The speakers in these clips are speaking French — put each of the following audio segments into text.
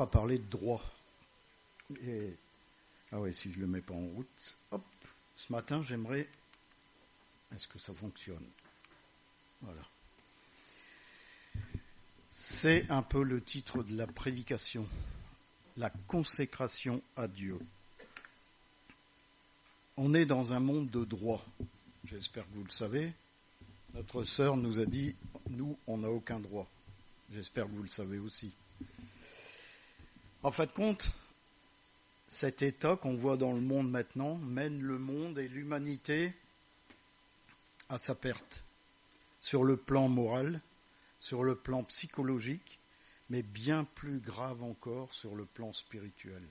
On va parler de droit. Et, ah ouais, si je le mets pas en route, hop, ce matin j'aimerais, est-ce que ça fonctionne? Voilà. C'est un peu le titre de la prédication, la consécration à Dieu. On est dans un monde de droit, j'espère que vous le savez. Notre sœur nous a dit, nous, on n'a aucun droit. J'espère que vous le savez aussi. En fin de compte, cet état qu'on voit dans le monde maintenant mène le monde et l'humanité à sa perte, sur le plan moral, sur le plan psychologique, mais bien plus grave encore sur le plan spirituel.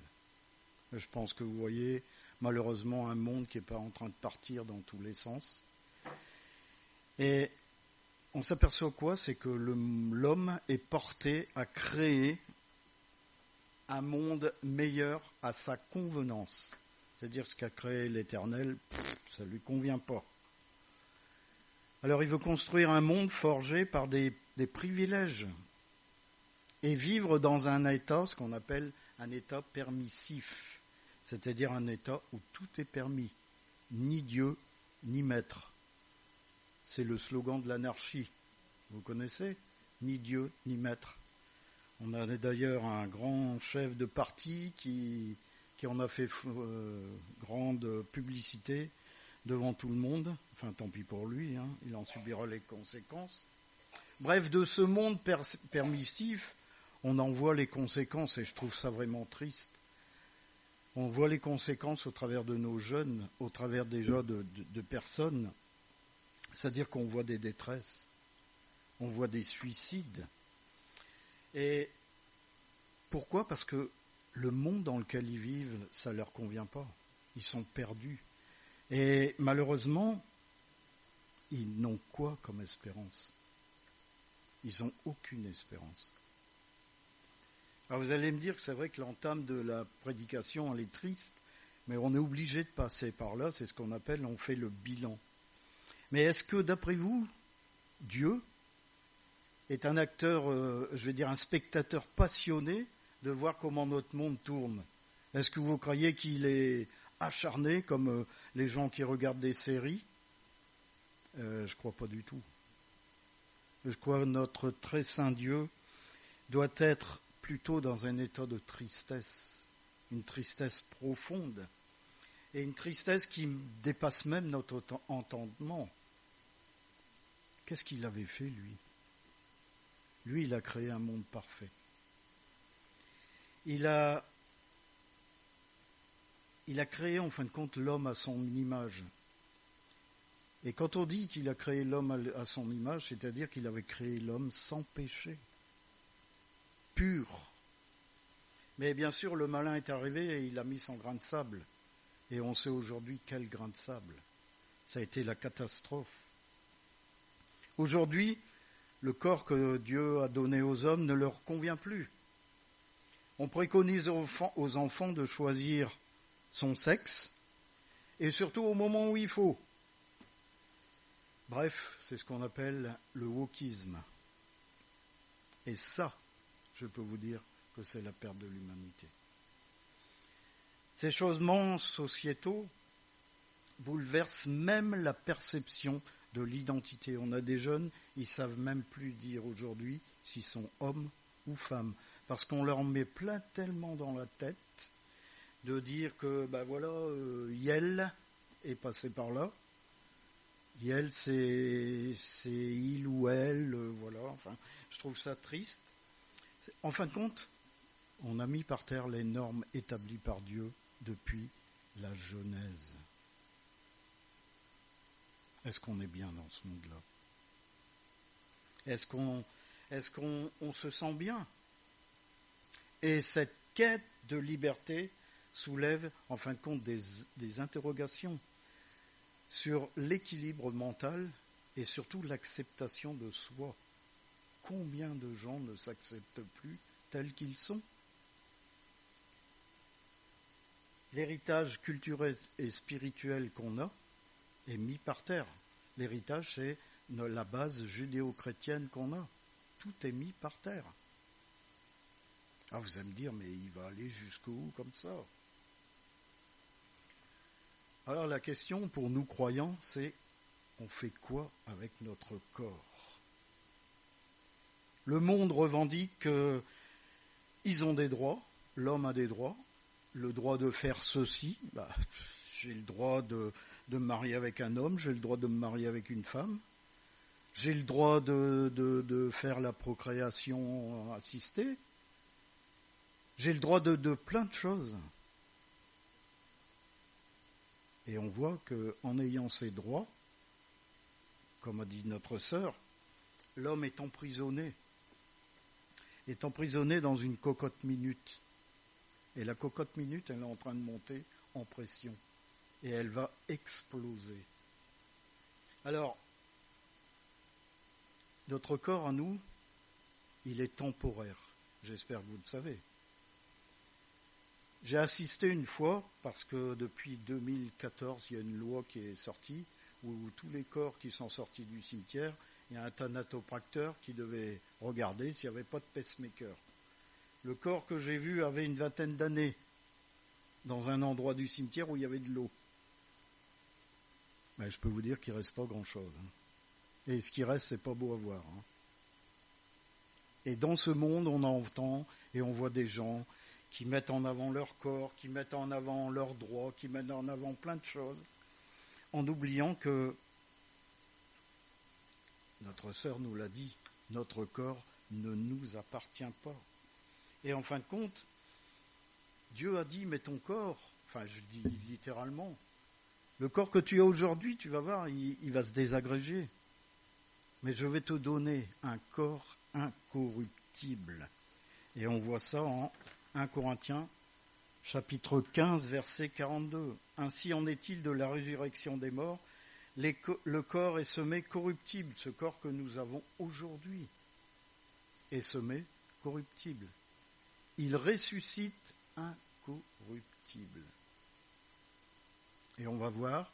Je pense que vous voyez malheureusement un monde qui n'est pas en train de partir dans tous les sens. Et on s'aperçoit quoi? C'est que l'homme est porté à créer un monde meilleur à sa convenance. C'est-à-dire ce qu'a créé l'Éternel, ça ne lui convient pas. Alors il veut construire un monde forgé par des privilèges et vivre dans un état, ce qu'on appelle un état permissif, c'est-à-dire un état où tout est permis, ni Dieu, ni maître. C'est le slogan de l'anarchie, vous connaissez? Ni Dieu, ni maître. On a d'ailleurs un grand chef de parti qui en a fait grande publicité devant tout le monde. Enfin, tant pis pour lui, hein, il en subira les conséquences. Bref, de ce monde permissif, on en voit les conséquences et je trouve ça vraiment triste. On voit les conséquences au travers de nos jeunes, au travers déjà de personnes. C'est-à-dire qu'on voit des détresses, on voit des suicides. Et pourquoi? Parce que le monde dans lequel ils vivent, ça ne leur convient pas. Ils sont perdus. Et malheureusement, ils n'ont quoi comme espérance? Ils n'ont aucune espérance. Alors vous allez me dire que c'est vrai que l'entame de la prédication, elle est triste, mais on est obligé de passer par là, c'est ce qu'on appelle, on fait le bilan. Mais est-ce que, d'après vous, Dieu est un acteur, un spectateur passionné de voir comment notre monde tourne? Est-ce que vous croyez qu'il est acharné comme les gens qui regardent des séries? Je ne crois pas du tout. Je crois que notre très saint Dieu doit être plutôt dans un état de tristesse, une tristesse profonde, et une tristesse qui dépasse même notre entendement. Qu'est-ce qu'il avait fait, lui? Lui, il a créé un monde parfait. Il a créé, en fin de compte, l'homme à son image. Et quand on dit qu'il a créé l'homme à son image, c'est-à-dire qu'il avait créé l'homme sans péché, pur. Mais bien sûr, le malin est arrivé et il a mis son grain de sable. Et on sait aujourd'hui quel grain de sable. Ça a été la catastrophe. Aujourd'hui, le corps que Dieu a donné aux hommes ne leur convient plus. On préconise aux enfants de choisir son sexe, et surtout au moment où il faut. Bref, c'est ce qu'on appelle le wokisme. Et ça, je peux vous dire que c'est la perte de l'humanité. Ces changements sociétaux bouleversent même la perception de l'identité. On a des jeunes, ils ne savent même plus dire aujourd'hui s'ils sont hommes ou femmes, parce qu'on leur met plein tellement dans la tête de dire que, Yel est passé par là. Yel, c'est il ou elle, voilà. Enfin, je trouve ça triste. En fin de compte, on a mis par terre les normes établies par Dieu depuis la Genèse. Est-ce qu'on est bien dans ce monde-là? Est-ce qu'on se sent bien? Et cette quête de liberté soulève, en fin de compte, des interrogations sur l'équilibre mental et surtout l'acceptation de soi. Combien de gens ne s'acceptent plus tels qu'ils sont? L'héritage culturel et spirituel qu'on a est mis par terre. L'héritage, c'est la base judéo-chrétienne qu'on a. Tout est mis par terre. Ah, vous allez me dire, mais il va aller jusqu'où comme ça? Alors la question pour nous croyants, c'est on fait quoi avec notre corps? Le monde revendique qu'ils ont des droits, l'homme a des droits, le droit de faire ceci, j'ai le droit de me marier avec un homme, j'ai le droit de me marier avec une femme, j'ai le droit de faire la procréation assistée, j'ai le droit de plein de choses. Et on voit qu'en ayant ces droits, comme a dit notre sœur, l'homme est emprisonné dans une cocotte minute. Et la cocotte minute, elle est en train de monter en pression. Et elle va exploser. Alors, notre corps à nous, il est temporaire. J'espère que vous le savez. J'ai assisté une fois, parce que depuis 2014, il y a une loi qui est sortie, où tous les corps qui sont sortis du cimetière, il y a un thanatopracteur qui devait regarder s'il n'y avait pas de pacemaker. Le corps que j'ai vu avait une vingtaine d'années, dans un endroit du cimetière où il y avait de l'eau. Mais je peux vous dire qu'il ne reste pas grand-chose. Et ce qui reste, c'est pas beau à voir. Et dans ce monde, on entend et on voit des gens qui mettent en avant leur corps, qui mettent en avant leurs droits, qui mettent en avant plein de choses, en oubliant que, notre sœur nous l'a dit, notre corps ne nous appartient pas. Et en fin de compte, Dieu a dit, mais ton corps, enfin je dis littéralement, le corps que tu as aujourd'hui, tu vas voir, il va se désagréger. Mais je vais te donner un corps incorruptible. Et on voit ça en 1 Corinthiens, chapitre 15, verset 42. Ainsi en est-il de la résurrection des morts. Le corps est semé corruptible, ce corps que nous avons aujourd'hui est semé corruptible. Il ressuscite incorruptible. Et on va voir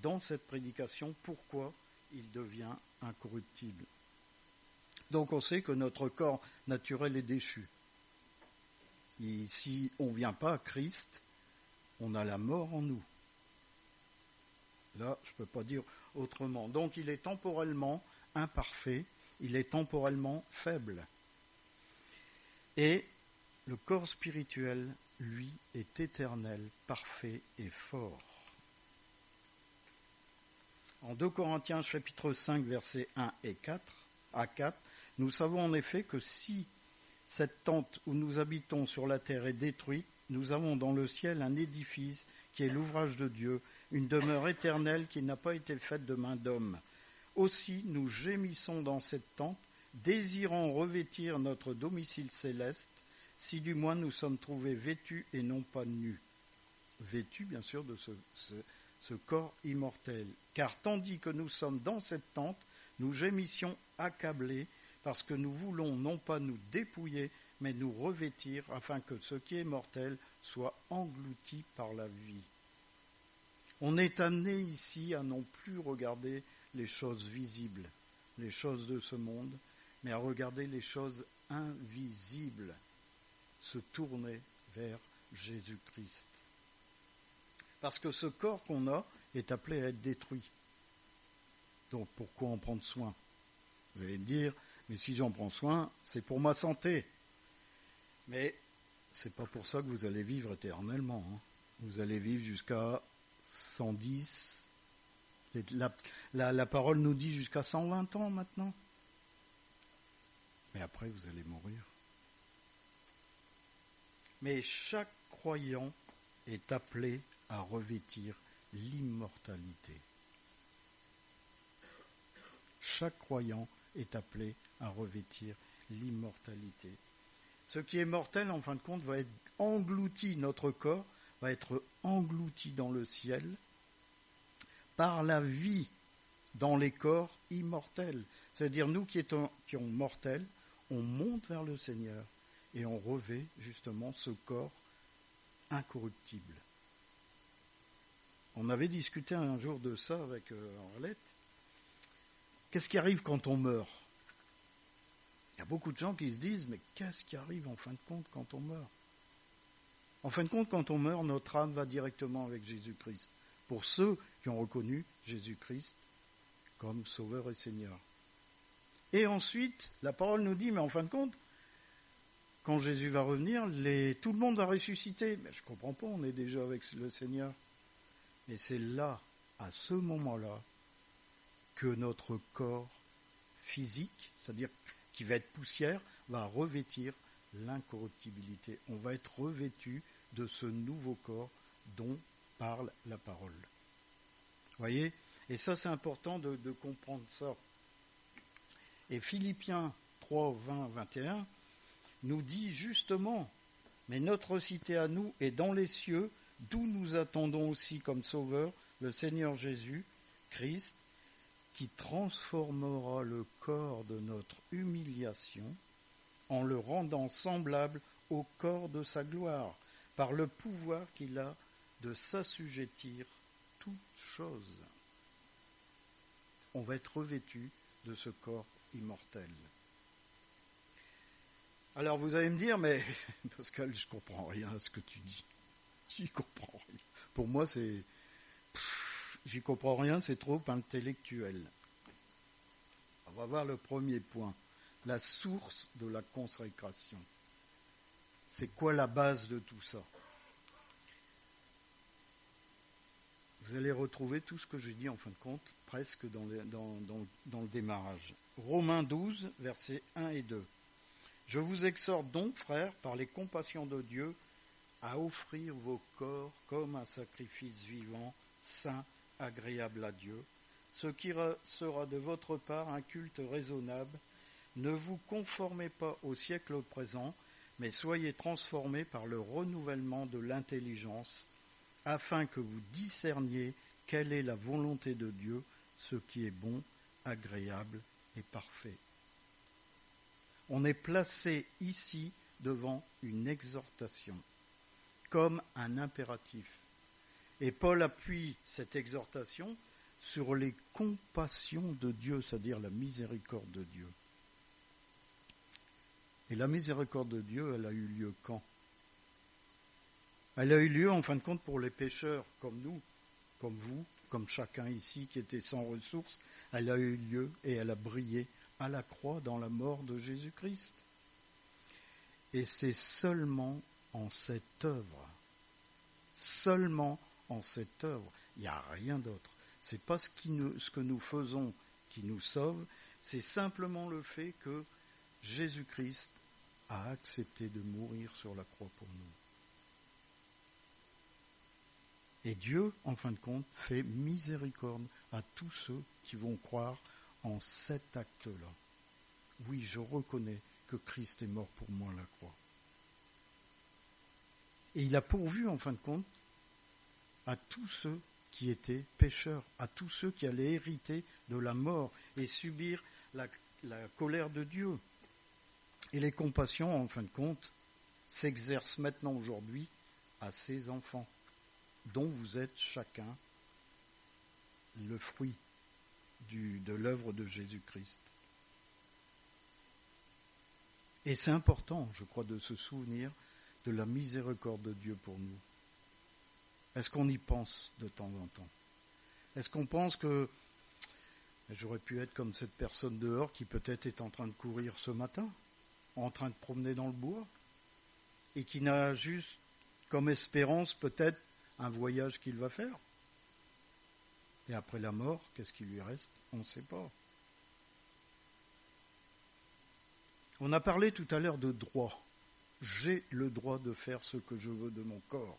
dans cette prédication pourquoi il devient incorruptible. Donc on sait que notre corps naturel est déchu. Et si on ne vient pas à Christ, on a la mort en nous. Là, je ne peux pas dire autrement. Donc il est temporellement imparfait, il est temporellement faible. Et le corps spirituel, lui, est éternel, parfait et fort. En 2 Corinthiens chapitre 5, versets 1 et 4, à 4, nous savons en effet que si cette tente où nous habitons sur la terre est détruite, nous avons dans le ciel un édifice qui est l'ouvrage de Dieu, une demeure éternelle qui n'a pas été faite de main d'homme. Aussi nous gémissons dans cette tente, désirant revêtir notre domicile céleste, si du moins nous sommes trouvés vêtus et non pas nus. Vêtus, bien sûr, de ce corps immortel. Car tandis que nous sommes dans cette tente, nous gémissions accablés, parce que nous voulons non pas nous dépouiller, mais nous revêtir, afin que ce qui est mortel soit englouti par la vie. On est amené ici à non plus regarder les choses visibles, les choses de ce monde, mais à regarder les choses invisibles, se tourner vers Jésus-Christ. Parce que ce corps qu'on a est appelé à être détruit. Donc pourquoi en prendre soin? Vous allez me dire, mais si j'en prends soin, c'est pour ma santé. Mais c'est pas pour ça que vous allez vivre éternellement. Vous allez vivre jusqu'à 110. La parole nous dit jusqu'à 120 ans maintenant. Mais après, vous allez mourir. Mais chaque croyant est appelé à revêtir l'immortalité. Chaque croyant est appelé à revêtir l'immortalité. Ce qui est mortel, en fin de compte, va être englouti, notre corps va être englouti dans le ciel par la vie dans les corps immortels. C'est-à-dire, nous qui sommes mortels, on monte vers le Seigneur et on revêt justement ce corps incorruptible. On avait discuté un jour de ça avec Arlette. Qu'est-ce qui arrive quand on meurt? Il y a beaucoup de gens qui se disent, mais qu'est-ce qui arrive en fin de compte quand on meurt? En fin de compte, quand on meurt, notre âme va directement avec Jésus-Christ. Pour ceux qui ont reconnu Jésus-Christ comme Sauveur et Seigneur. Et ensuite, la parole nous dit, mais en fin de compte, quand Jésus va revenir, tout le monde va ressusciter. Mais je ne comprends pas, on est déjà avec le Seigneur. Mais c'est là, à ce moment-là, que notre corps physique, c'est-à-dire qui va être poussière, va revêtir l'incorruptibilité. On va être revêtu de ce nouveau corps dont parle la parole. Vous voyez ? Et ça, c'est important de comprendre ça. Et Philippiens 3, 20, 21 nous dit justement, mais notre cité à nous est dans les cieux, d'où nous attendons aussi comme sauveur le Seigneur Jésus, Christ, qui transformera le corps de notre humiliation en le rendant semblable au corps de sa gloire, par le pouvoir qu'il a de s'assujettir toutes choses. On va être revêtu de ce corps immortel. Alors vous allez me dire, mais Pascal, je comprends rien à ce que tu dis. J'y comprends rien. Pour moi, j'y comprends rien, c'est trop intellectuel. On va voir le premier point, la source de la consécration. C'est quoi la base de tout ça? Vous allez retrouver tout ce que j'ai dit en fin de compte, presque dans le démarrage. Romains 12, versets 1 et 2. Je vous exhorte donc, frères, par les compassions de Dieu, à offrir vos corps comme un sacrifice vivant, saint, agréable à Dieu, ce qui sera de votre part un culte raisonnable. Ne vous conformez pas au siècle présent, mais soyez transformés par le renouvellement de l'intelligence, afin que vous discerniez quelle est la volonté de Dieu, ce qui est bon, agréable et parfait. On est placé ici devant une exhortation, comme un impératif. Et Paul appuie cette exhortation sur les compassions de Dieu, c'est-à-dire la miséricorde de Dieu. Et la miséricorde de Dieu, elle a eu lieu quand? Elle a eu lieu, en fin de compte, pour les pécheurs comme nous, comme vous, comme chacun ici qui était sans ressources. Elle a eu lieu et elle a brillé à la croix dans la mort de Jésus-Christ. Et c'est seulement en cette œuvre, il n'y a rien d'autre. C'est pas ce que nous faisons qui nous sauve, c'est simplement le fait que Jésus-Christ a accepté de mourir sur la croix pour nous. Et Dieu, en fin de compte, fait miséricorde à tous ceux qui vont croire en cet acte-là. Oui, je reconnais que Christ est mort pour moi à la croix. Et il a pourvu, en fin de compte, à tous ceux qui étaient pécheurs, à tous ceux qui allaient hériter de la mort et subir la colère de Dieu. Et les compassions, en fin de compte, s'exercent maintenant aujourd'hui à ses enfants, dont vous êtes chacun le fruit de l'œuvre de Jésus-Christ. Et c'est important, je crois, de se souvenir de la miséricorde de Dieu pour nous. Est-ce qu'on y pense de temps en temps? Est-ce qu'on pense que j'aurais pu être comme cette personne dehors qui peut-être est en train de courir ce matin, en train de promener dans le bois, et qui n'a juste comme espérance peut-être un voyage qu'il va faire? Et après la mort, qu'est-ce qui lui reste? On ne sait pas. On a parlé tout à l'heure de droit. J'ai le droit de faire ce que je veux de mon corps.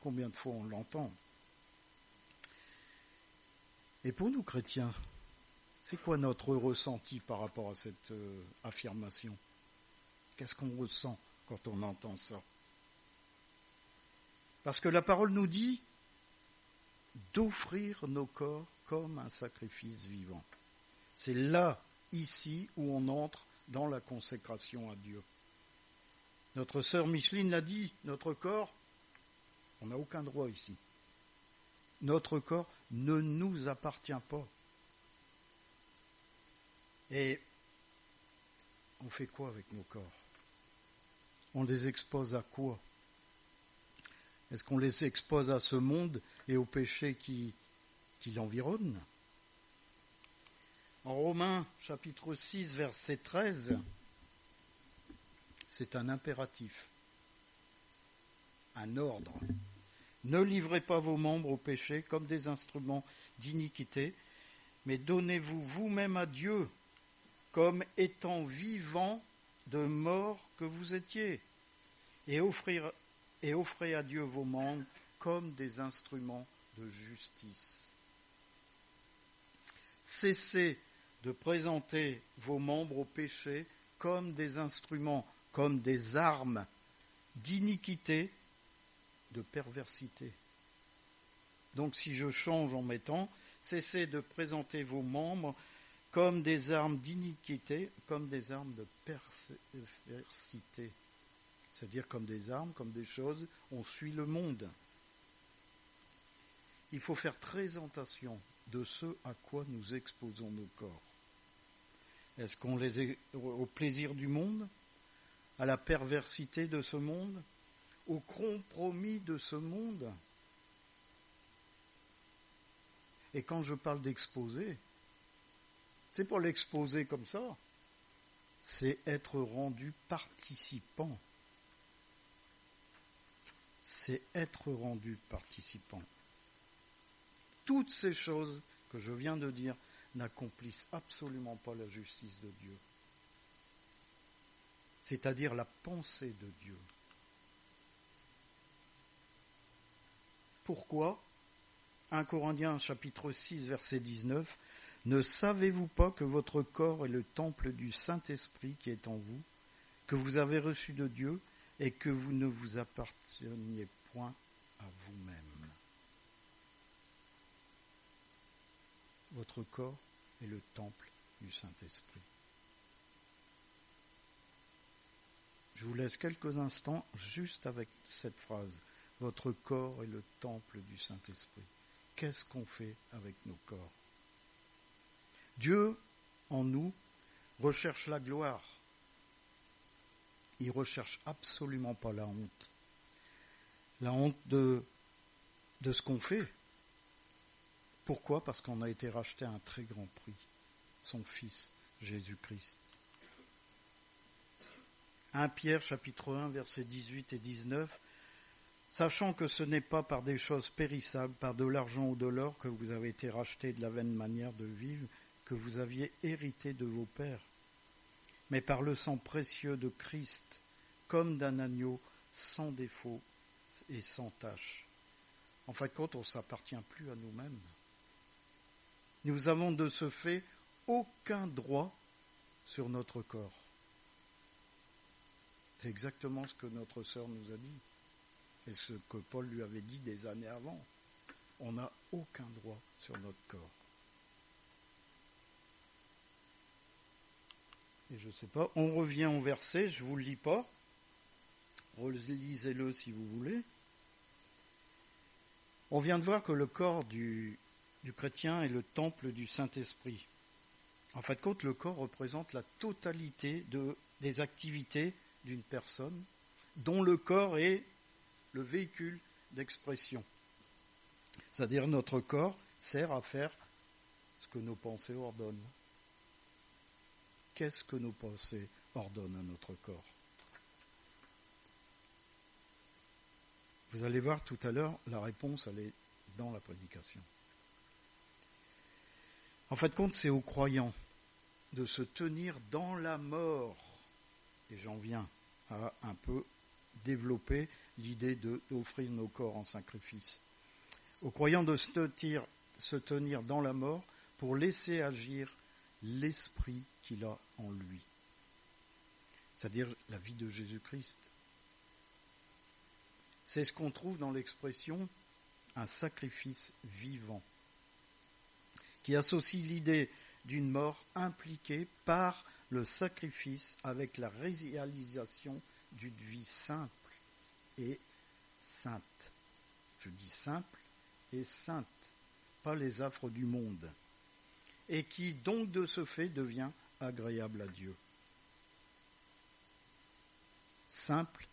Combien de fois on l'entend? Et pour nous chrétiens, c'est quoi notre ressenti par rapport à cette affirmation? Qu'est-ce qu'on ressent quand on entend ça? Parce que la parole nous dit d'offrir nos corps comme un sacrifice vivant. C'est là, ici, où on entre dans la consécration à Dieu. Notre sœur Micheline l'a dit, notre corps, on n'a aucun droit ici. Notre corps ne nous appartient pas. Et On fait quoi avec nos corps? On les expose à quoi? Est-ce qu'on les expose à ce monde et aux péchés qui l'environnent? En Romains chapitre 6, verset 13, c'est un impératif, un ordre. Ne livrez pas vos membres au péché comme des instruments d'iniquité, mais donnez-vous vous-même à Dieu comme étant vivants de mort que vous étiez, et offrez à Dieu vos membres comme des instruments de justice. Cessez de présenter vos membres au péché comme des instruments, comme des armes d'iniquité, de perversité. Donc si je change en mettant, cessez de présenter vos membres comme des armes d'iniquité, comme des armes de perversité. C'est-à-dire comme des armes, comme des choses, on suit le monde. Il faut faire très attention de ce à quoi nous exposons nos corps. Est-ce qu'on les est au plaisir du monde, à la perversité de ce monde, au compromis de ce monde? Et quand je parle d'exposer, c'est pour l'exposer comme ça, c'est être rendu participant. C'est être rendu participant. Toutes ces choses que je viens de dire n'accomplissent absolument pas la justice de Dieu. C'est-à-dire la pensée de Dieu. Pourquoi? 1 Corinthiens chapitre 6 verset 19. Ne savez-vous pas que votre corps est le temple du Saint-Esprit qui est en vous, que vous avez reçu de Dieu et que vous ne vous apparteniez point à vous-même? Votre corps est le temple du Saint-Esprit. Je vous laisse quelques instants juste avec cette phrase. Votre corps est le temple du Saint-Esprit. Qu'est-ce qu'on fait avec nos corps? Dieu, en nous, recherche la gloire. Il ne recherche absolument pas la honte. La honte de ce qu'on fait. Pourquoi? Parce qu'on a été racheté à un très grand prix. Son Fils, Jésus-Christ. 1 Pierre chapitre 1, versets 18 et 19. Sachant que ce n'est pas par des choses périssables, par de l'argent ou de l'or, que vous avez été rachetés de la vaine manière de vivre que vous aviez hérité de vos pères, mais par le sang précieux de Christ, comme d'un agneau sans défaut et sans tache. En fin de compte, on ne s'appartient plus à nous-mêmes. Nous avons de ce fait aucun droit sur notre corps. C'est exactement ce que notre sœur nous a dit. Et ce que Paul lui avait dit des années avant. On n'a aucun droit sur notre corps. Et je ne sais pas, on revient au verset, je ne vous le lis pas. Relisez-le si vous voulez. On vient de voir que le corps du chrétien est le temple du Saint-Esprit. En fin de compte, le corps représente la totalité des activités d'une personne, dont le corps est le véhicule d'expression. C'est-à-dire notre corps sert à faire ce que nos pensées ordonnent. Qu'est-ce que nos pensées ordonnent à notre corps? Vous allez voir tout à l'heure, la réponse, elle est dans la prédication. En fin de compte, c'est aux croyants de se tenir dans la mort. Et j'en viens à un peu développer l'idée d'offrir nos corps en sacrifice. Aux croyants de se tenir dans la mort pour laisser agir l'esprit qu'il a en lui. C'est-à-dire la vie de Jésus-Christ. C'est ce qu'on trouve dans l'expression un sacrifice vivant, qui associe l'idée d'une mort impliquée par le sacrifice avec la réalisation d'une vie simple et sainte. Je dis simple et sainte, pas les affres du monde, et qui donc de ce fait devient agréable à Dieu. simple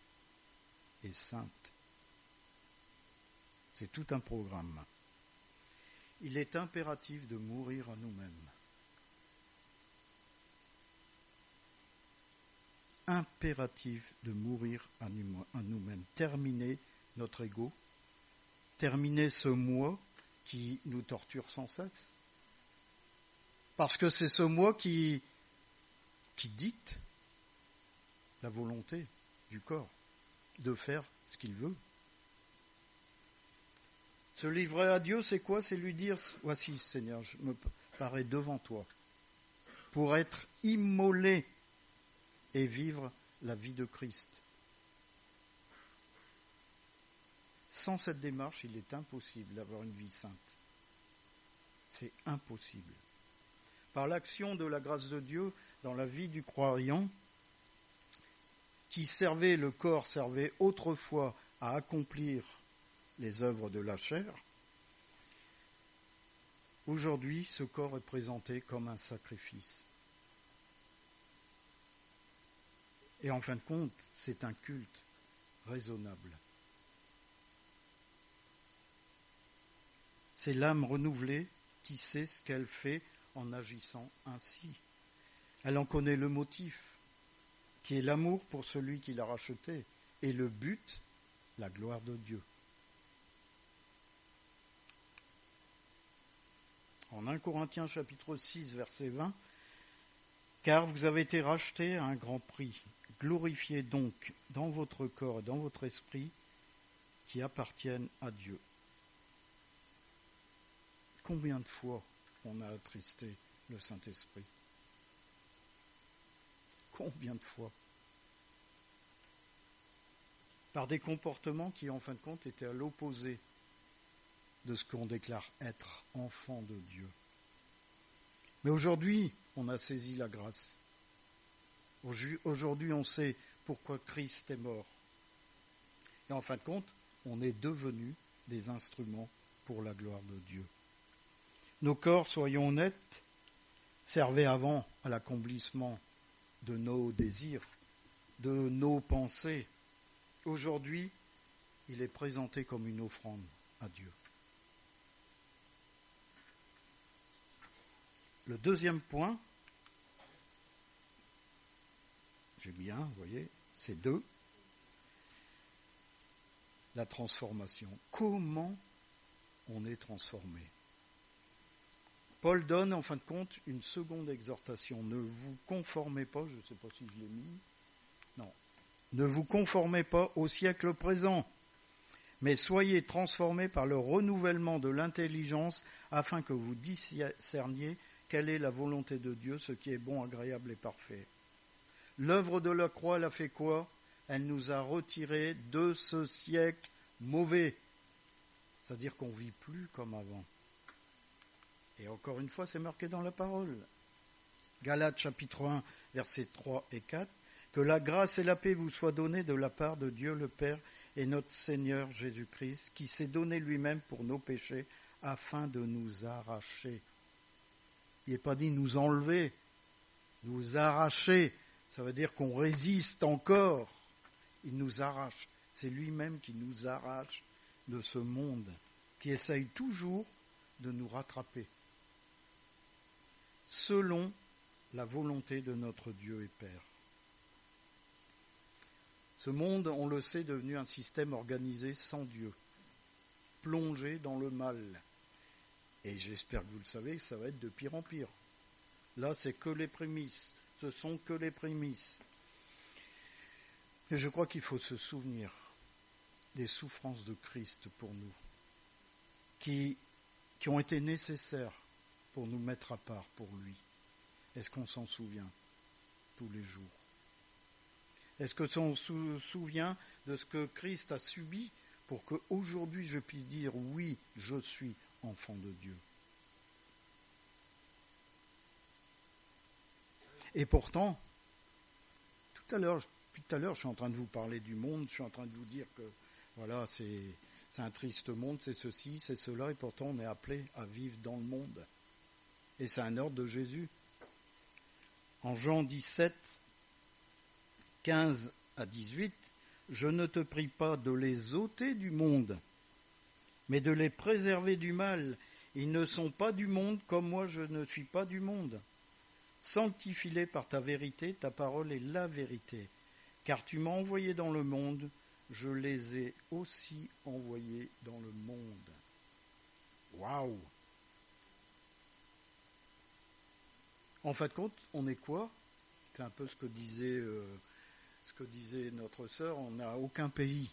et sainte. C'est tout un programme. Il est impératif de mourir à nous-mêmes. Impératif de mourir à nous-mêmes. Terminer notre ego, terminer ce moi qui nous torture sans cesse. Parce que c'est ce moi qui dicte la volonté du corps de faire ce qu'il veut. Se livrer à Dieu, c'est quoi? C'est lui dire, voici Seigneur, je me parais devant toi pour être immolé et vivre la vie de Christ. Sans cette démarche, il est impossible d'avoir une vie sainte. C'est impossible. Par l'action de la grâce de Dieu dans la vie du croyant, le corps servait autrefois à accomplir les œuvres de la chair, aujourd'hui, ce corps est présenté comme un sacrifice. Et en fin de compte, c'est un culte raisonnable. C'est l'âme renouvelée qui sait ce qu'elle fait en agissant ainsi. Elle en connaît le motif, qui est l'amour pour celui qui l'a racheté, et le but, la gloire de Dieu. En 1 Corinthiens chapitre 6, verset 20, « Car vous avez été rachetés à un grand prix. Glorifiez donc dans votre corps et dans votre esprit qui appartiennent à Dieu. » Combien de fois on a attristé le Saint-Esprit? Combien de fois? Par des comportements qui, en fin de compte, étaient à l'opposé de ce qu'on déclare être enfant de Dieu. Mais aujourd'hui, on a saisi la grâce. Aujourd'hui, on sait pourquoi Christ est mort. Et en fin de compte, on est devenus des instruments pour la gloire de Dieu. Nos corps, soyons honnêtes, servaient avant à l'accomplissement de nos désirs, de nos pensées. Aujourd'hui, il est présenté comme une offrande à Dieu. Le deuxième point, j'ai bien, vous voyez, c'est 2. La transformation. Comment on est transformé? Paul donne, en fin de compte, une seconde exhortation. Ne vous conformez pas, je ne sais pas si je l'ai mis, non. Ne vous conformez pas au siècle présent, mais soyez transformés par le renouvellement de l'intelligence afin que vous discerniez quelle est la volonté de Dieu, ce qui est bon, agréable et parfait. L'œuvre de la croix, elle a fait quoi? Elle nous a retirés de ce siècle mauvais. C'est-à-dire qu'on ne vit plus comme avant. Et encore une fois, c'est marqué dans la parole. Galates chapitre 1, versets 3 et 4. Que la grâce et la paix vous soient données de la part de Dieu le Père et notre Seigneur Jésus-Christ, qui s'est donné lui-même pour nos péchés afin de nous arracher. Il n'est pas dit nous enlever, nous arracher. Ça veut dire qu'on résiste encore. Il nous arrache. C'est lui-même qui nous arrache de ce monde, qui essaye toujours de nous rattraper, selon la volonté de notre Dieu et Père. Ce monde, on le sait, est devenu un système organisé sans Dieu, plongé dans le mal. Et j'espère que vous le savez, ça va être de pire en pire. Là, c'est que les prémices. Ce sont que les prémices. Et je crois qu'il faut se souvenir des souffrances de Christ pour nous, qui ont été nécessaires pour nous mettre à part pour lui. Est-ce qu'on s'en souvient tous les jours? Est-ce qu'on se souvient de ce que Christ a subi pour qu'aujourd'hui je puisse dire oui, je suis enfant de Dieu? Et pourtant, tout à l'heure, je suis en train de vous parler du monde, je suis en train de vous dire que voilà, c'est un triste monde, c'est ceci, c'est cela, et pourtant on est appelé à vivre dans le monde. Et c'est un ordre de Jésus. En Jean 17, 15 à 18, « Je ne te prie pas de les ôter du monde, mais de les préserver du mal. Ils ne sont pas du monde, comme moi je ne suis pas du monde. Sanctifie-les par ta vérité, ta parole est la vérité. Car tu m'as envoyé dans le monde, je les ai aussi envoyés dans le monde. » Waouh! En fin de compte, on est quoi? C'est un peu ce que disait notre sœur, on n'a aucun pays.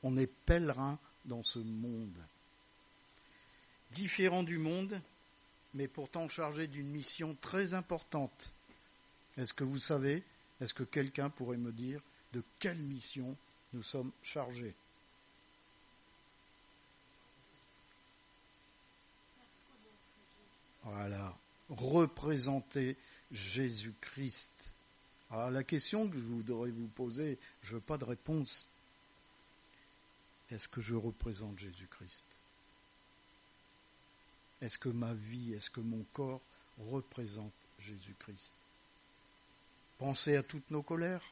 On est pèlerin dans ce monde. Différent du monde, mais pourtant chargé d'une mission très importante. Est-ce que vous savez, est-ce que quelqu'un pourrait me dire de quelle mission nous sommes chargés? Voilà, représenter Jésus-Christ. Alors la question que vous devrez vous poser, je ne veux pas de réponse. Est-ce que je représente Jésus-Christ? Est-ce que ma vie, est-ce que mon corps représente Jésus-Christ? Pensez à toutes nos colères.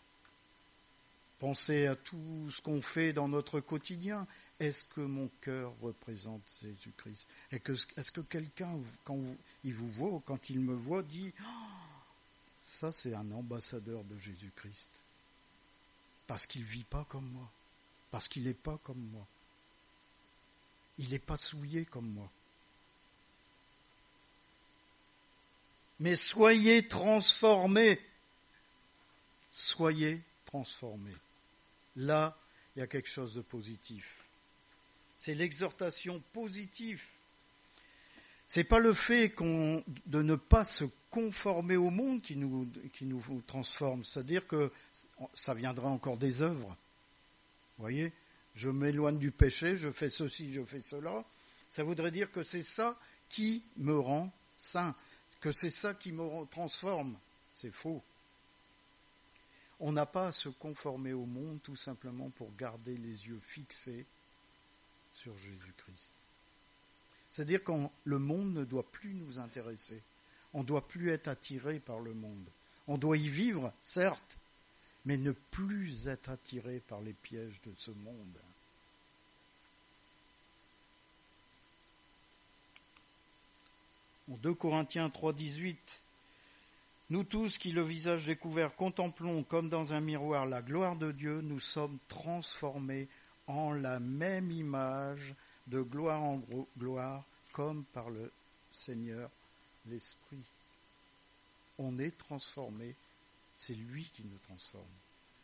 Pensez à tout ce qu'on fait dans notre quotidien. Est-ce que mon cœur représente Jésus-Christ? Est-ce que quelqu'un, quand il vous voit, ou quand il me voit, dit « Ça, c'est un ambassadeur de Jésus-Christ. » Parce qu'il ne vit pas comme moi. Parce qu'il n'est pas comme moi. Il n'est pas souillé comme moi. Mais soyez transformés. Soyez transformés. Là, il y a quelque chose de positif. C'est l'exhortation positive. C'est pas le fait de ne pas se conformer au monde qui nous transforme. C'est-à-dire que ça viendra encore des œuvres. Vous voyez, je m'éloigne du péché, je fais ceci, je fais cela. Ça voudrait dire que c'est ça qui me rend saint, que c'est ça qui me transforme. C'est faux. On n'a pas à se conformer au monde tout simplement pour garder les yeux fixés sur Jésus-Christ. C'est-à-dire que le monde ne doit plus nous intéresser. On ne doit plus être attiré par le monde. On doit y vivre, certes, mais ne plus être attiré par les pièges de ce monde. En 2 Corinthiens 3,18, « Nous tous qui, le visage découvert, contemplons comme dans un miroir la gloire de Dieu, nous sommes transformés en la même image, de gloire en gloire, comme par le Seigneur l'Esprit. » On est transformés, c'est lui qui nous transforme.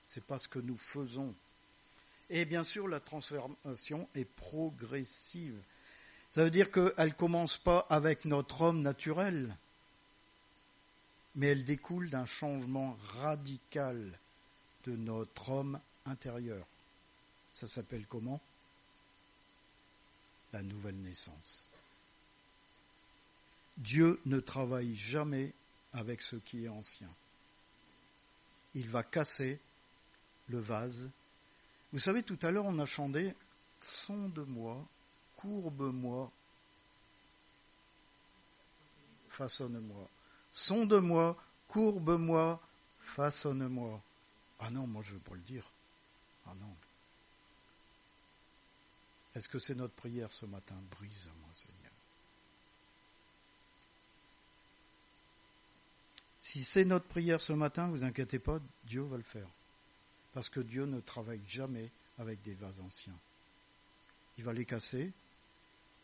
C'est pas ce que nous faisons. Et bien sûr, la transformation est progressive. Ça veut dire qu'elle ne commence pas avec notre homme naturel, mais elle découle d'un changement radical de notre homme intérieur. Ça s'appelle comment? La nouvelle naissance. Dieu ne travaille jamais avec ce qui est ancien. Il va casser le vase. Vous savez, tout à l'heure, on a chanté « Sonde-moi, courbe-moi, façonne-moi. » Sonde-moi, courbe-moi, façonne-moi. Ah non, moi je ne veux pas le dire. Ah non. Est-ce que c'est notre prière ce matin? Brise-moi, Seigneur. Si c'est notre prière ce matin, ne vous inquiétez pas, Dieu va le faire. Parce que Dieu ne travaille jamais avec des vases anciens. Il va les casser,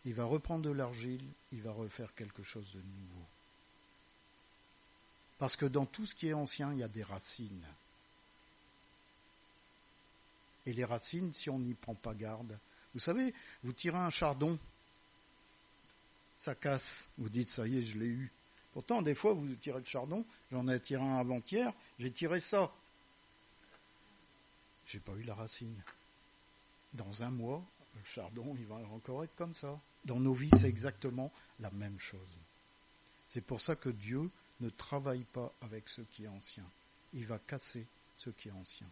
il va reprendre de l'argile, il va refaire quelque chose de nouveau. Parce que dans tout ce qui est ancien, il y a des racines. Et les racines, si on n'y prend pas garde, vous savez, vous tirez un chardon, ça casse, vous dites ça y est, je l'ai eu. Pourtant, des fois, vous tirez le chardon, j'en ai tiré un avant-hier, j'ai tiré ça. J'ai pas eu la racine. Dans un mois, le chardon, il va encore être comme ça. Dans nos vies, c'est exactement la même chose. C'est pour ça que Dieu ne travaille pas avec ce qui est ancien. Il va casser ce qui est ancien.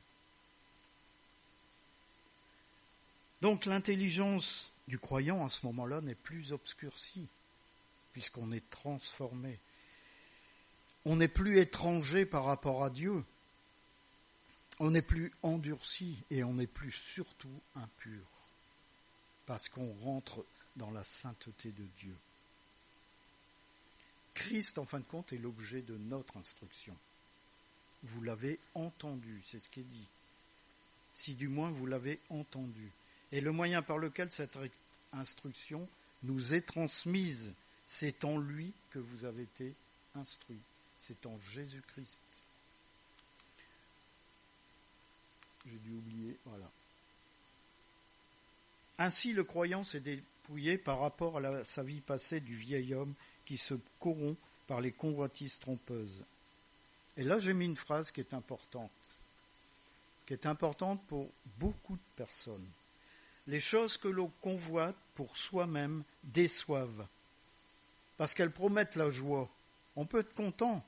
Donc l'intelligence du croyant à ce moment-là n'est plus obscurcie, puisqu'on est transformé. On n'est plus étranger par rapport à Dieu. On n'est plus endurci et on n'est plus surtout impur, parce qu'on rentre dans la sainteté de Dieu. Christ, en fin de compte, est l'objet de notre instruction. Vous l'avez entendu, c'est ce qui est dit. Si du moins vous l'avez entendu. Et le moyen par lequel cette instruction nous est transmise, c'est en lui que vous avez été instruits. C'est en Jésus-Christ. J'ai dû oublier, voilà. Ainsi, le croyant s'est dépouillé par rapport à sa vie passée du vieil homme qui se corrompt par les convoitises trompeuses. Et là, j'ai mis une phrase qui est importante pour beaucoup de personnes. Les choses que l'on convoite pour soi-même déçoivent, parce qu'elles promettent la joie. On peut être content,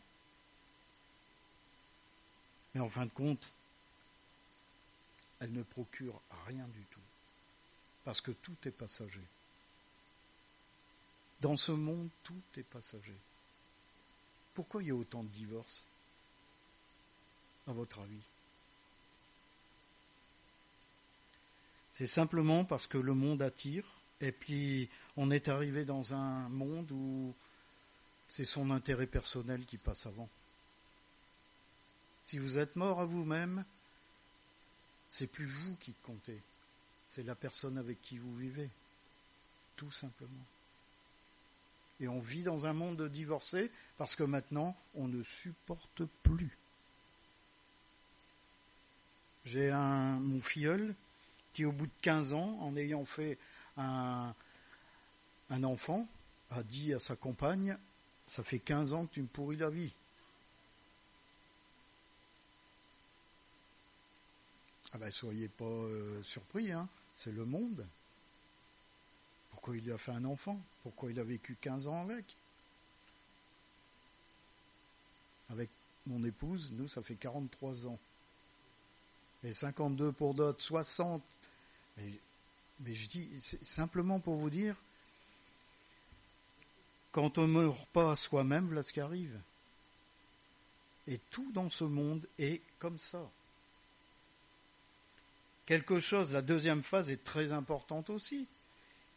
mais en fin de compte, elles ne procurent rien du tout, parce que tout est passager. Dans ce monde, tout est passager. Pourquoi il y a autant de divorces, à votre avis ? C'est simplement parce que le monde attire, et puis on est arrivé dans un monde où c'est son intérêt personnel qui passe avant. Si vous êtes mort à vous-même, c'est plus vous qui comptez, c'est la personne avec qui vous vivez, tout simplement. Et on vit dans un monde de divorcés parce que maintenant, on ne supporte plus. J'ai mon filleul qui, au bout de 15 ans, en ayant fait un enfant, a dit à sa compagne, « Ça fait 15 ans que tu me pourris la vie. » Ah ben, soyez pas surpris, hein, c'est le monde. Pourquoi il a fait un enfant ? Pourquoi il a vécu 15 ans avec ? Avec mon épouse, nous, ça fait 43 ans. Et 52 pour d'autres, 60. Mais je dis, c'est simplement pour vous dire, quand on ne meurt pas à soi-même, voilà ce qui arrive. Et tout dans ce monde est comme ça. Quelque chose, la deuxième phase est très importante aussi.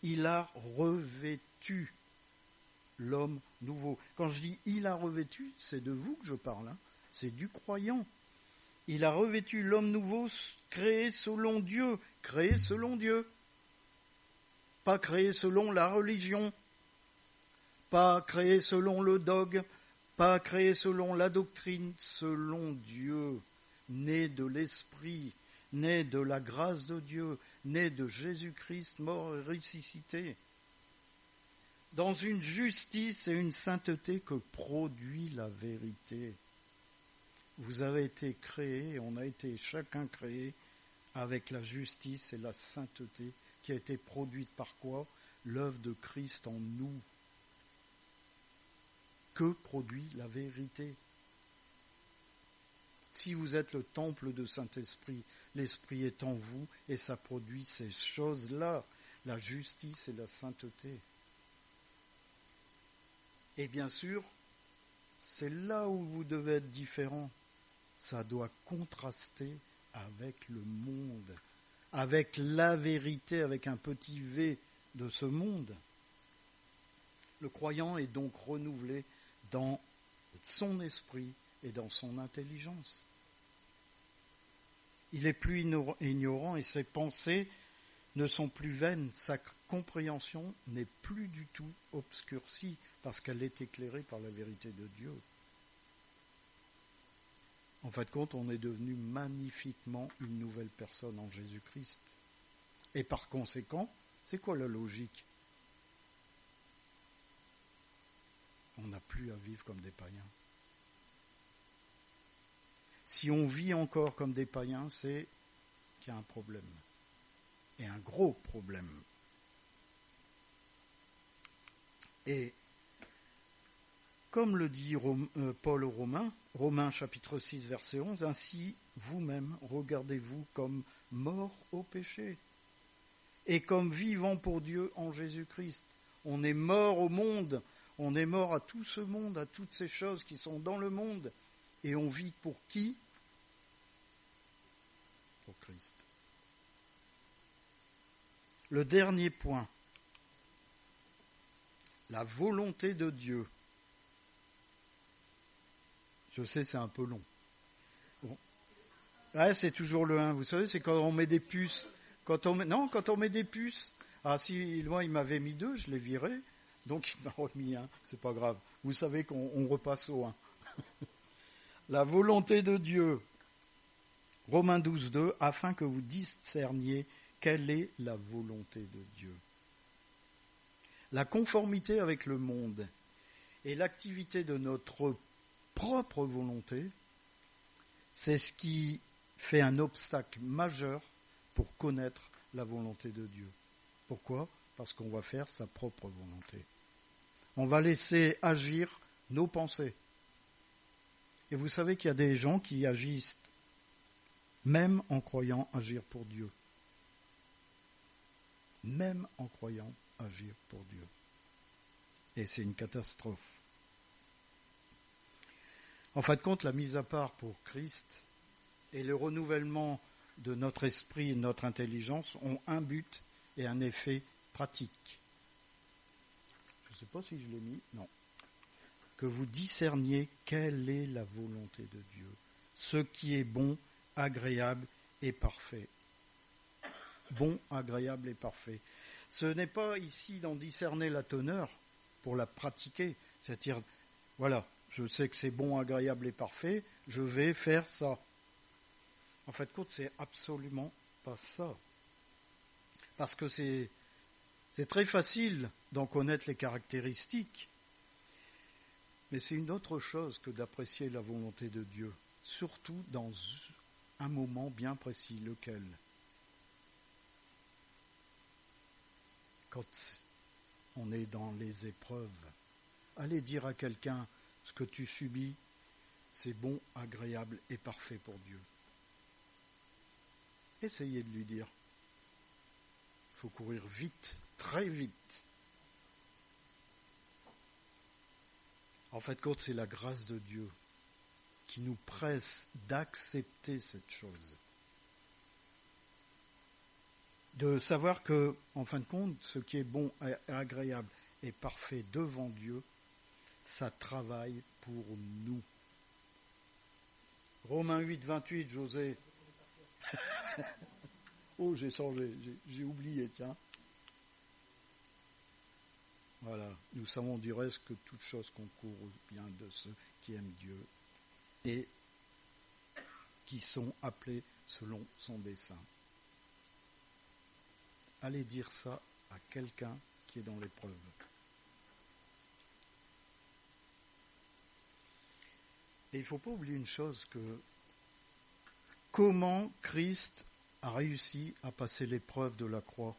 Il a revêtu l'homme nouveau. Quand je dis « il a revêtu », c'est de vous que je parle, hein. C'est du croyant. Il a revêtu l'homme nouveau créé selon Dieu. Créé selon Dieu. Pas créé selon la religion. Pas créé selon le dogme. Pas créé selon la doctrine. Selon Dieu. Né de l'Esprit. Né de la grâce de Dieu. Né de Jésus-Christ mort et ressuscité. Dans une justice et une sainteté que produit la vérité. Vous avez été créés, on a été chacun créé avec la justice et la sainteté qui a été produite par quoi ? L'œuvre de Christ en nous. Que produit la vérité ? Si vous êtes le temple de Saint-Esprit, l'Esprit est en vous et ça produit ces choses-là, la justice et la sainteté. Et bien sûr, c'est là où vous devez être différent. Ça doit contraster avec le monde, avec la vérité, avec un petit V de ce monde. Le croyant est donc renouvelé dans son esprit et dans son intelligence. Il est plus ignorant et ses pensées ne sont plus vaines, sa compréhension n'est plus du tout obscurcie parce qu'elle est éclairée par la vérité de Dieu. En fin de compte, on est devenu magnifiquement une nouvelle personne en Jésus-Christ. Et par conséquent, c'est quoi la logique ? On n'a plus à vivre comme des païens. Si on vit encore comme des païens, c'est qu'il y a un problème. Et un gros problème. Et comme le dit Paul aux Romains chapitre 6 verset 11, ainsi vous-même regardez-vous comme morts au péché et comme vivants pour Dieu en Jésus-Christ. On est mort au monde, on est mort à tout ce monde, à toutes ces choses qui sont dans le monde. Et on vit pour qui ? pour Christ. Le dernier point, la volonté de Dieu. Je sais, c'est un peu long. Bon. Ouais, c'est toujours le 1. Vous savez, c'est quand on met des puces. Quand on met des puces. Ah, si, moi, il m'avait mis 2, je l'ai viré. Donc, il m'a remis 1. C'est pas grave. Vous savez qu'on repasse au 1. La volonté de Dieu. Romains 12, 2. Afin que vous discerniez quelle est la volonté de Dieu. La conformité avec le monde et l'activité de notre propre volonté, c'est ce qui fait un obstacle majeur pour connaître la volonté de Dieu. Pourquoi ? Parce qu'on va faire sa propre volonté. On va laisser agir nos pensées. Et vous savez qu'il y a des gens qui agissent même en croyant agir pour Dieu. Même en croyant agir pour Dieu. Et c'est une catastrophe. En fin de compte, la mise à part pour Christ et le renouvellement de notre esprit et de notre intelligence ont un but et un effet pratique. Je ne sais pas si je l'ai mis, non. Que vous discerniez quelle est la volonté de Dieu, ce qui est bon, agréable et parfait. Bon, agréable et parfait. Ce n'est pas ici d'en discerner la teneur pour la pratiquer, c'est-à-dire, voilà, je sais que c'est bon, agréable et parfait, je vais faire ça. En fait, c'est absolument pas ça. Parce que c'est très facile d'en connaître les caractéristiques, mais c'est une autre chose que d'apprécier la volonté de Dieu, surtout dans un moment bien précis, lequel ? Quand on est dans les épreuves. Allez dire à quelqu'un ce que tu subis, c'est bon, agréable et parfait pour Dieu. Essayez de lui dire. Il faut courir vite, très vite. En fait, c'est la grâce de Dieu qui nous presse d'accepter cette chose. De savoir que, en fin de compte, ce qui est bon, agréable et parfait devant Dieu, ça travaille pour nous. Romains 8, 28, José. Oh, j'ai changé, j'ai oublié, tiens. Voilà, nous savons du reste que toute chose concourt au bien de ceux qui aiment Dieu et qui sont appelés selon son dessein. Allez dire ça à quelqu'un qui est dans l'épreuve. Et il ne faut pas oublier une chose, que comment Christ a réussi à passer l'épreuve de la croix.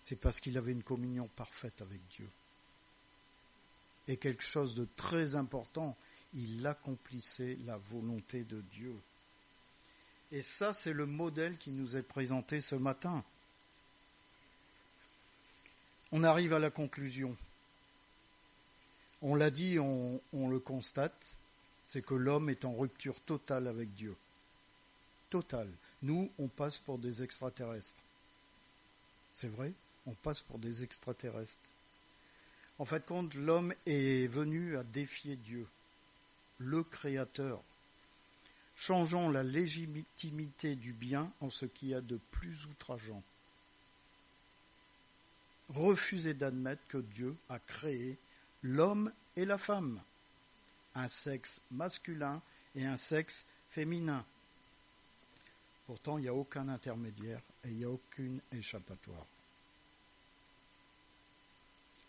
C'est parce qu'il avait une communion parfaite avec Dieu. Et quelque chose de très important, il accomplissait la volonté de Dieu. Et ça, c'est le modèle qui nous est présenté ce matin. On arrive à la conclusion. On l'a dit, on le constate, c'est que l'homme est en rupture totale avec Dieu. Totale. Nous, on passe pour des extraterrestres. C'est vrai, on passe pour des extraterrestres. En fait, l'homme est venu à défier Dieu, le Créateur, changeant la légitimité du bien en ce qu'il y a de plus outrageant. Refuser d'admettre que Dieu a créé l'homme et la femme, un sexe masculin et un sexe féminin. Pourtant, il n'y a aucun intermédiaire et il n'y a aucune échappatoire.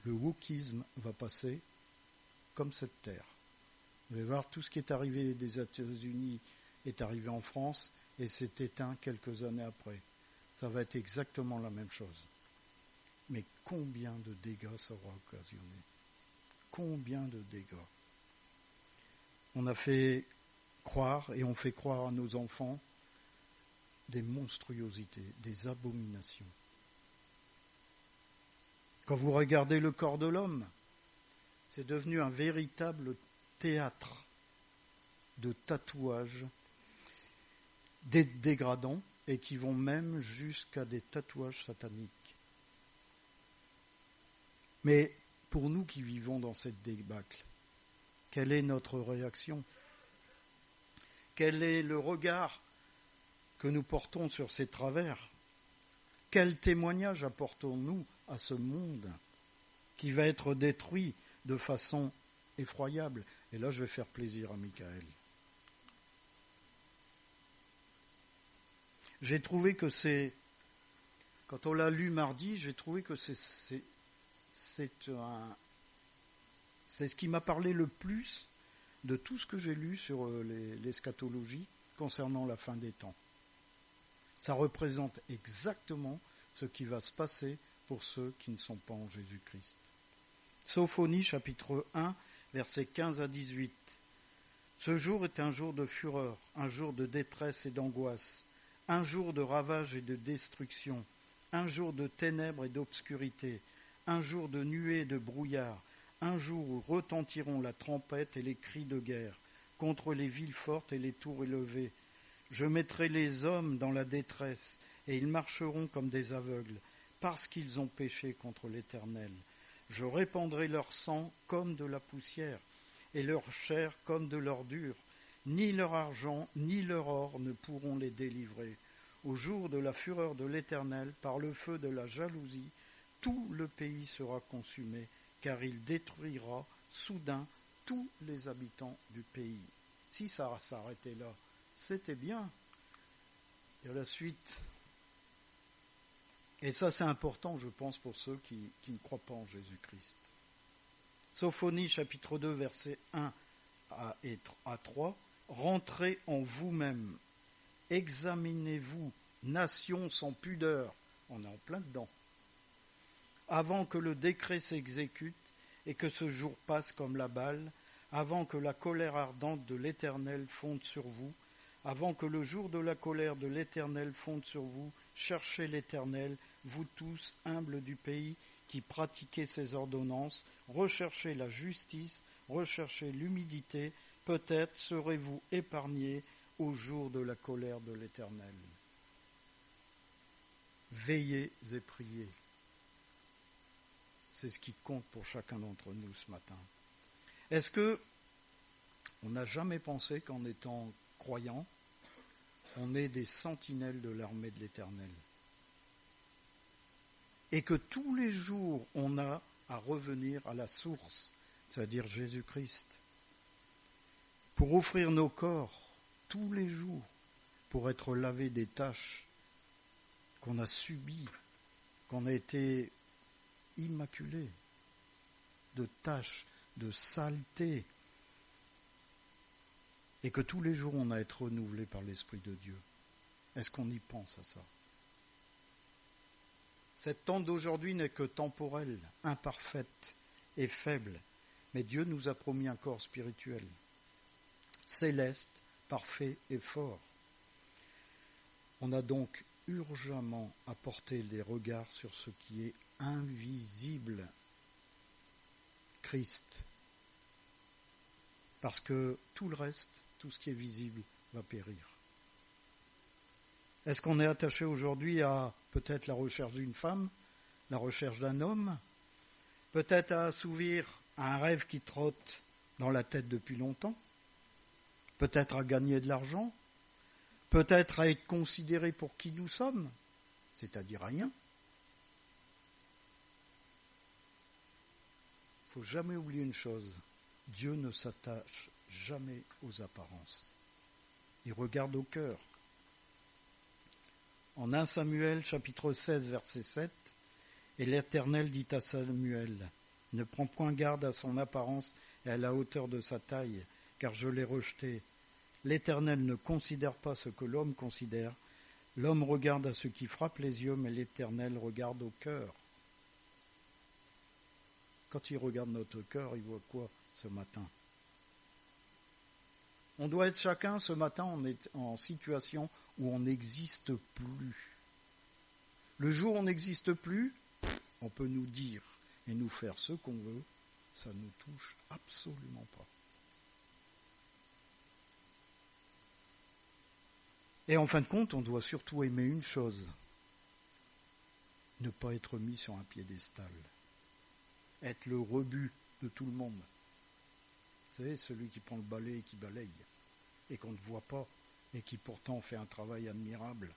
Le wokisme va passer comme cette terre. Vous allez voir, tout ce qui est arrivé des États-Unis est arrivé en France et s'est éteint quelques années après. Ça va être exactement la même chose. Mais combien de dégâts ça aura occasionné ? Combien de dégâts ? On a fait croire et on fait croire à nos enfants des monstruosités, des abominations. Quand vous regardez le corps de l'homme, c'est devenu un véritable théâtre de tatouages dégradants et qui vont même jusqu'à des tatouages sataniques. Mais pour nous qui vivons dans cette débâcle, quelle est notre réaction ? Quel est le regard que nous portons sur ces travers ? Quel témoignage apportons-nous à ce monde qui va être détruit de façon effroyable ? Et là, je vais faire plaisir à Michael. J'ai trouvé que quand on l'a lu mardi, j'ai trouvé que c'est ce qui m'a parlé le plus de tout ce que j'ai lu sur l'eschatologie concernant la fin des temps. Ça représente exactement ce qui va se passer pour ceux qui ne sont pas en Jésus-Christ. Sophonie, chapitre 1, versets 15 à 18. Ce jour est un jour de fureur, un jour de détresse et d'angoisse, un jour de ravage et de destruction, un jour de ténèbres et d'obscurité, un jour de nuées et de brouillard, un jour où retentiront la trompette et les cris de guerre contre les villes fortes et les tours élevées. Je mettrai les hommes dans la détresse, et ils marcheront comme des aveugles, parce qu'ils ont péché contre l'Éternel. Je répandrai leur sang comme de la poussière, et leur chair comme de l'ordure. Ni leur argent, ni leur or ne pourront les délivrer. Au jour de la fureur de l'Éternel, par le feu de la jalousie, tout le pays sera consumé, car il détruira soudain tous les habitants du pays. Si ça s'arrêtait là, c'était bien. Il y a la suite. Et ça, c'est important, je pense, pour ceux qui ne croient pas en Jésus-Christ. Sophonie, chapitre 2, versets 1 à 3. Rentrez en vous-même. Examinez-vous, nation sans pudeur. On est en plein dedans. Avant que le décret s'exécute et que ce jour passe comme la balle, avant que la colère ardente de l'Éternel fonde sur vous, avant que le jour de la colère de l'Éternel fonde sur vous, cherchez l'Éternel, vous tous, humbles du pays, qui pratiquez ses ordonnances, recherchez la justice, recherchez l'humilité, peut-être serez-vous épargnés au jour de la colère de l'Éternel. Veillez et priez. C'est ce qui compte pour chacun d'entre nous ce matin. Est-ce que on n'a jamais pensé qu'en étant croyant, on est des sentinelles de l'armée de l'Éternel. Et que tous les jours, on a à revenir à la source, c'est-à-dire Jésus-Christ, pour offrir nos corps tous les jours, pour être lavés des tâches qu'on a subies, qu'on a été immaculés, de tâches, de saleté, et que tous les jours on a à être renouvelé par l'Esprit de Dieu. Est-ce qu'on y pense à ça ? Cette tente d'aujourd'hui n'est que temporelle, imparfaite et faible, mais Dieu nous a promis un corps spirituel, céleste, parfait et fort. On a donc urgemment à porter les regards sur ce qui est invisible, Christ, parce que tout le reste, tout ce qui est visible, va périr. Est-ce qu'on est attaché aujourd'hui à peut-être la recherche d'une femme, la recherche d'un homme, peut-être à assouvir un rêve qui trotte dans la tête depuis longtemps, peut-être à gagner de l'argent, peut-être à être considéré pour qui nous sommes, c'est-à-dire rien. Il ne faut jamais oublier une chose, Dieu ne s'attache jamais aux apparences. Il regarde au cœur. En 1 Samuel, chapitre 16, verset 7, « Et l'Éternel dit à Samuel, ne prends point garde à son apparence et à la hauteur de sa taille, car je l'ai rejeté. L'Éternel ne considère pas ce que l'homme considère. L'homme regarde à ce qui frappe les yeux, mais l'Éternel regarde au cœur. » Quand il regarde notre cœur, il voit quoi ce matin ? On doit être chacun, ce matin, on est en situation où on n'existe plus. Le jour où on n'existe plus, on peut nous dire et nous faire ce qu'on veut, ça ne nous touche absolument pas. Et en fin de compte, on doit surtout aimer une chose, ne pas être mis sur un piédestal, être le rebut de tout le monde. Vous savez, celui qui prend le balai et qui balaye, et qu'on ne voit pas, et qui pourtant fait un travail admirable.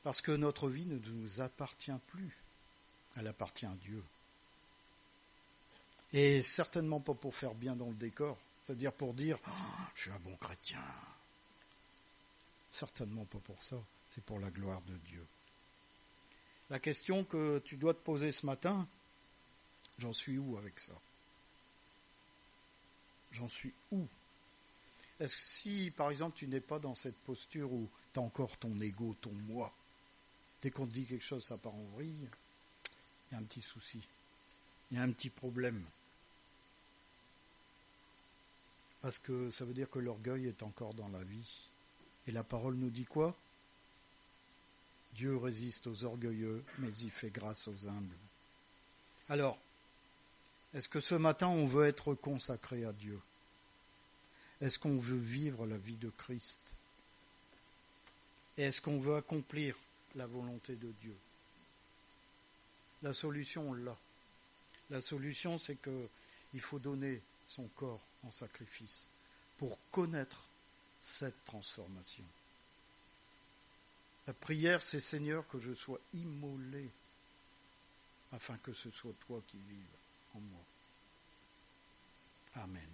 Parce que notre vie ne nous appartient plus, elle appartient à Dieu. Et certainement pas pour faire bien dans le décor, c'est-à-dire pour dire « je suis un bon chrétien ». Certainement pas pour ça, c'est pour la gloire de Dieu. La question que tu dois te poser ce matin, j'en suis où avec ça ? J'en suis où ? Est-ce que si, par exemple, tu n'es pas dans cette posture où tu as encore ton ego, ton moi, dès qu'on te dit quelque chose, ça part en vrille, il y a un petit souci, il y a un petit problème. Parce que ça veut dire que l'orgueil est encore dans la vie. Et la parole nous dit quoi ? Dieu résiste aux orgueilleux, mais il fait grâce aux humbles. Alors, est-ce que ce matin on veut être consacré à Dieu ? Est-ce qu'on veut vivre la vie de Christ ? Et est-ce qu'on veut accomplir la volonté de Dieu ? La solution, on l'a. La solution, c'est qu'il faut donner son corps en sacrifice pour connaître cette transformation. La prière, c'est Seigneur, que je sois immolé afin que ce soit toi qui vives en moi. Amen.